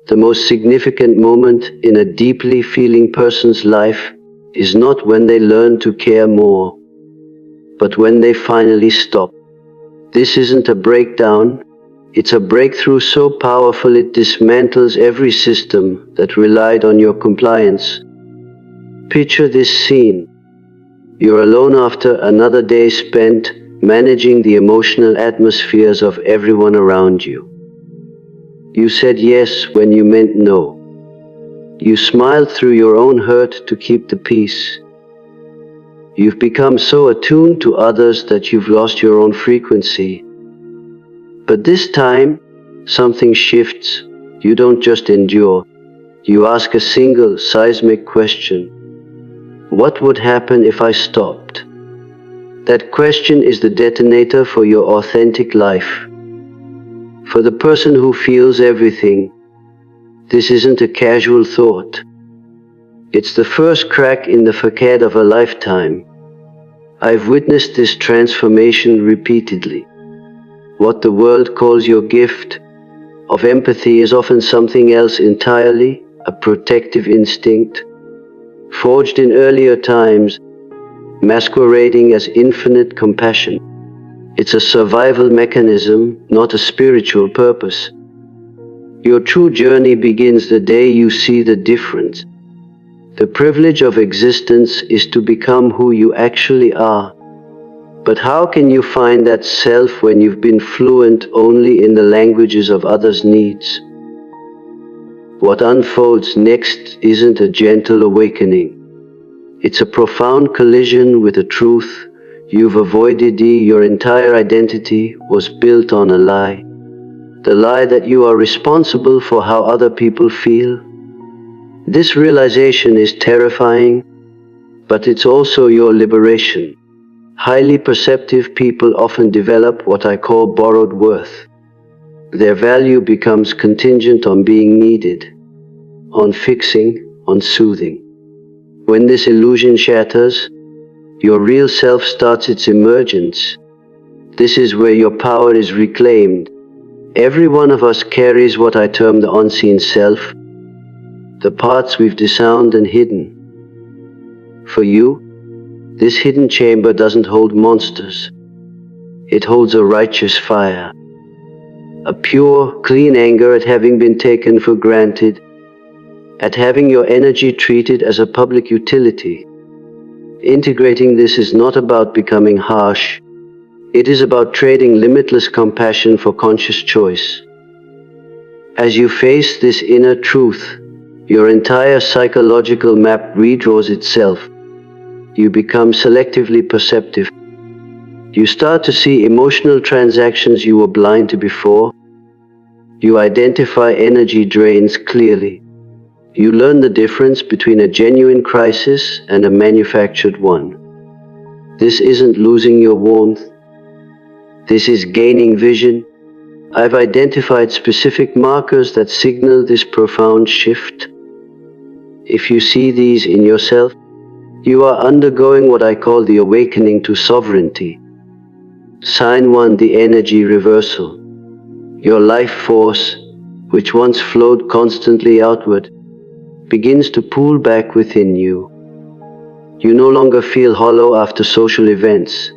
The most significant moment in a deeply feeling person's life is not when they learn to care more, but when they finally stop. This isn't a breakdown, it's a breakthrough so powerful it dismantles every system that relied on your compliance. Picture this scene. You're alone after another day spent managing the emotional atmospheres of everyone around you. You said yes when you meant no. You smiled through your own hurt to keep the peace. You've become so attuned to others that you've lost your own frequency. But this time, something shifts. You don't just endure. You ask a single seismic question. What would happen if I stopped? That question is the detonator for your authentic life. For the person who feels everything, this isn't a casual thought. It's the first crack in the facade of a lifetime. I've witnessed this transformation repeatedly. What the world calls your gift of empathy is often something else entirely, a protective instinct, forged in earlier times, masquerading as infinite compassion. It's a survival mechanism, not a spiritual purpose. Your true journey begins the day you see the difference. The privilege of existence is to become who you actually are. But how can you find that self when you've been fluent only in the languages of others' needs? What unfolds next isn't a gentle awakening. It's a profound collision with a truth you've avoided. Your entire identity was built on a lie. The lie that you are responsible for how other people feel. This realization is terrifying, but it's also your liberation. Highly perceptive people often develop what I call borrowed worth. Their value becomes contingent on being needed, on fixing, on soothing. When this illusion shatters, your real self starts its emergence. This is where your power is reclaimed. Every one of us carries what I term the unseen self, the parts we've disowned and hidden. For you, this hidden chamber doesn't hold monsters. It holds a righteous fire, a pure, clean anger at having been taken for granted, at having your energy treated as a public utility. Integrating this is not about becoming harsh. It is about trading limitless compassion for conscious choice. As you face this inner truth, your entire psychological map redraws itself. You become selectively perceptive. You start to see emotional transactions you were blind to before. You identify energy drains clearly. You learn the difference between a genuine crisis and a manufactured one. This isn't losing your warmth. This is gaining vision. I've identified specific markers that signal this profound shift. If you see these in yourself, you are undergoing what I call the awakening to sovereignty. Sign 1, the energy reversal. Your life force, which once flowed constantly outward, begins to pool back within you. You no longer feel hollow after social events.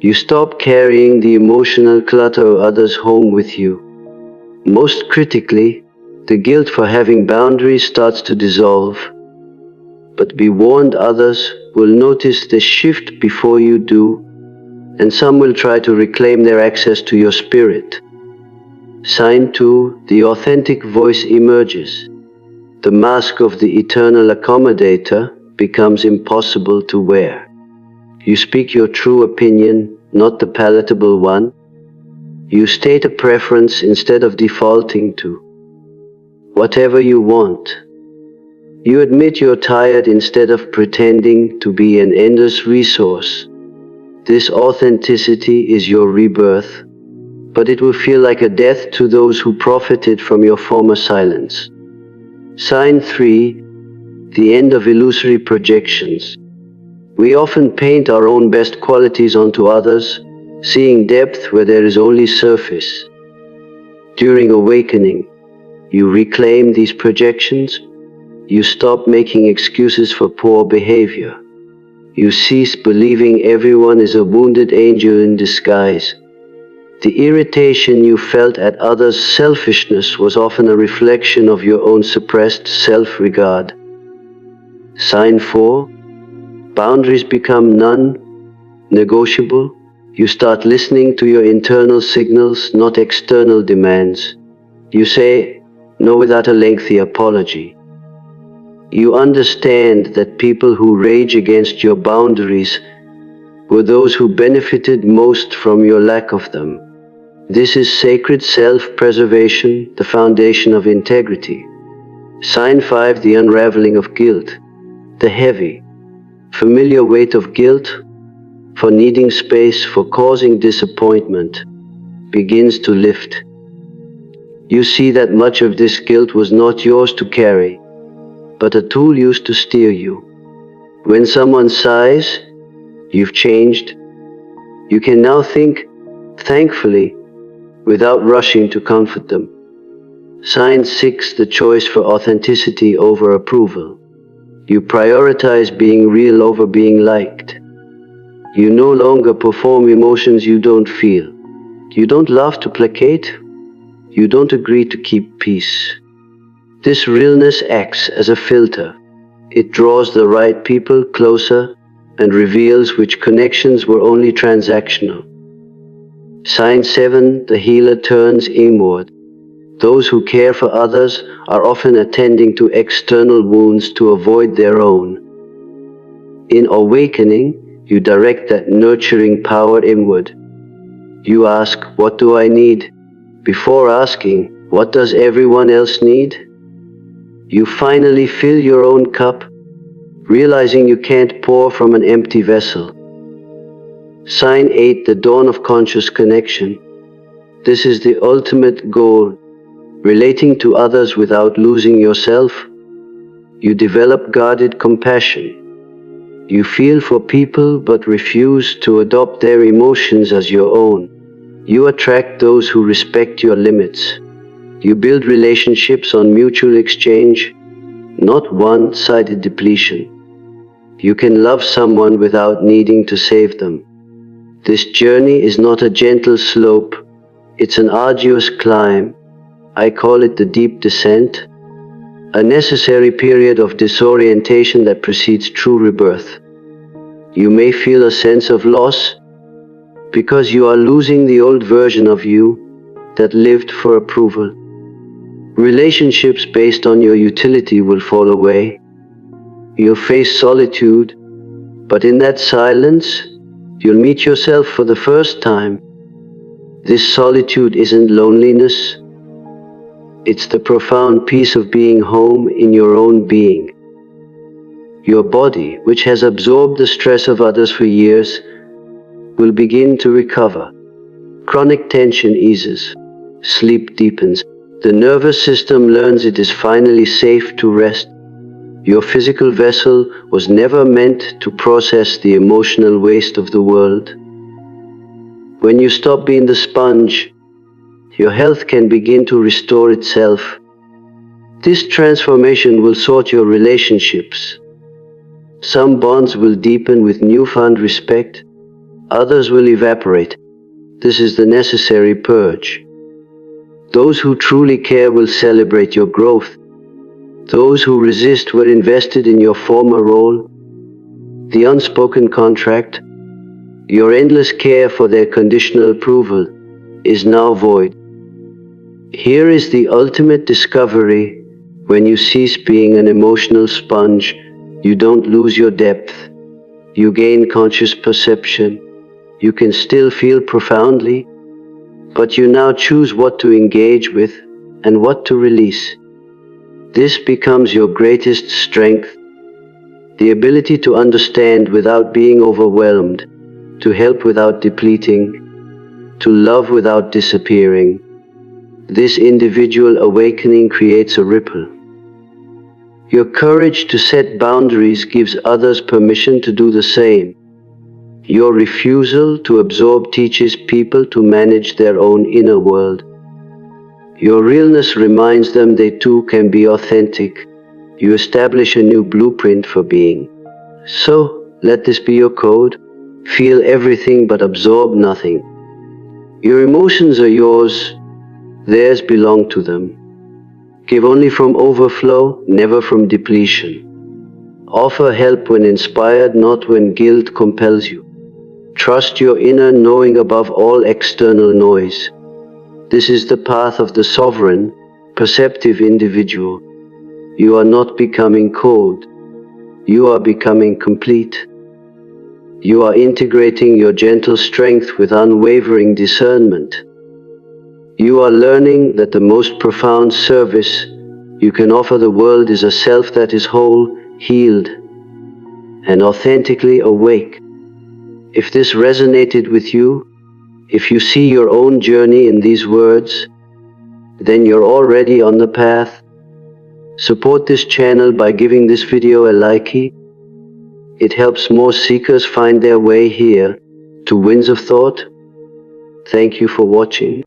You stop carrying the emotional clutter of others home with you. Most critically, the guilt for having boundaries starts to dissolve. But be warned, others will notice the shift before you do, and some will try to reclaim their access to your spirit. Sign 2, the authentic voice emerges. The mask of the eternal accommodator becomes impossible to wear. You speak your true opinion, not the palatable one. You state a preference instead of defaulting to whatever you want. You admit you're tired instead of pretending to be an endless resource. This authenticity is your rebirth, but it will feel like a death to those who profited from your former silence. Sign 3, the end of illusory projections. We often paint our own best qualities onto others, seeing depth where there is only surface. During awakening, You reclaim these projections. You stop making excuses for poor behavior. You cease believing everyone is a wounded angel in disguise. The irritation you felt at others' selfishness was often a reflection of your own suppressed self-regard. Sign 4. Boundaries become non-negotiable. You start listening to your internal signals, not external demands. You say no without a lengthy apology. You understand that people who rage against your boundaries were those who benefited most from your lack of them. This is sacred self-preservation, the foundation of integrity. Sign 5. The unraveling of guilt. The heavy, familiar weight of guilt for needing space, for causing disappointment, begins to lift. You see that much of this guilt was not yours to carry, but a tool used to steer you. When someone sighs, "You've changed," you can now think, thankfully, without rushing to comfort them. Sign 6. The choice for authenticity over approval. You prioritize being real over being liked. You no longer perform emotions you don't feel. You don't laugh to placate. You don't agree to keep peace. This realness acts as a filter. It draws the right people closer and reveals which connections were only transactional. Sign 7. The healer turns inward. Those who care for others are often attending to external wounds to avoid their own. In awakening, you direct that nurturing power inward. You ask, "What do I need?" before asking, "What does everyone else need?" You finally fill your own cup, realizing you can't pour from an empty vessel. Sign 8. The dawn of conscious connection. This is the ultimate goal, relating to others without losing yourself. You develop guarded compassion. You feel for people but refuse to adopt their emotions as your own. You attract those who respect your limits. You build relationships on mutual exchange, not one-sided depletion. You can love someone without needing to save them. This journey is not a gentle slope, it's an arduous climb. I call it the deep descent, a necessary period of disorientation that precedes true rebirth. You may feel a sense of loss because you are losing the old version of you that lived for approval. Relationships based on your utility will fall away. You'll face solitude, but in that silence, you'll meet yourself for the first time. This solitude isn't loneliness. It's the profound peace of being home in your own being. Your body, which has absorbed the stress of others for years, will begin to recover. Chronic tension eases. Sleep deepens. The nervous system learns it is finally safe to rest. Your physical vessel was never meant to process the emotional waste of the world. When you stop being the sponge, your health can begin to restore itself. This transformation will sort your relationships. Some bonds will deepen with newfound respect, others will evaporate. This is the necessary purge. Those who truly care will celebrate your growth. Those who resist were invested in your former role. The unspoken contract, your endless care for their conditional approval, is now void. Here is the ultimate discovery. When you cease being an emotional sponge, you don't lose your depth. You gain conscious perception. You can still feel profoundly, but you now choose what to engage with and what to release. This becomes your greatest strength, the ability to understand without being overwhelmed, to help without depleting, to love without disappearing. This individual awakening creates a ripple. Your courage to set boundaries gives others permission to do the same. Your refusal to absorb teaches people to manage their own inner world. Your realness reminds them they too can be authentic. You establish a new blueprint for being. So, let this be your code. Feel everything but absorb nothing. Your emotions are yours. Theirs belong to them. Give only from overflow, never from depletion. Offer help when inspired, not when guilt compels you. Trust your inner knowing above all external noise. This is the path of the sovereign, perceptive individual. You are not becoming cold. You are becoming complete. You are integrating your gentle strength with unwavering discernment. You are learning that the most profound service you can offer the world is a self that is whole, healed, and authentically awake. If this resonated with you, if you see your own journey in these words, then you're already on the path. Support this channel by giving this video a like. It helps more seekers find their way here to Winds of Thought. Thank you for watching.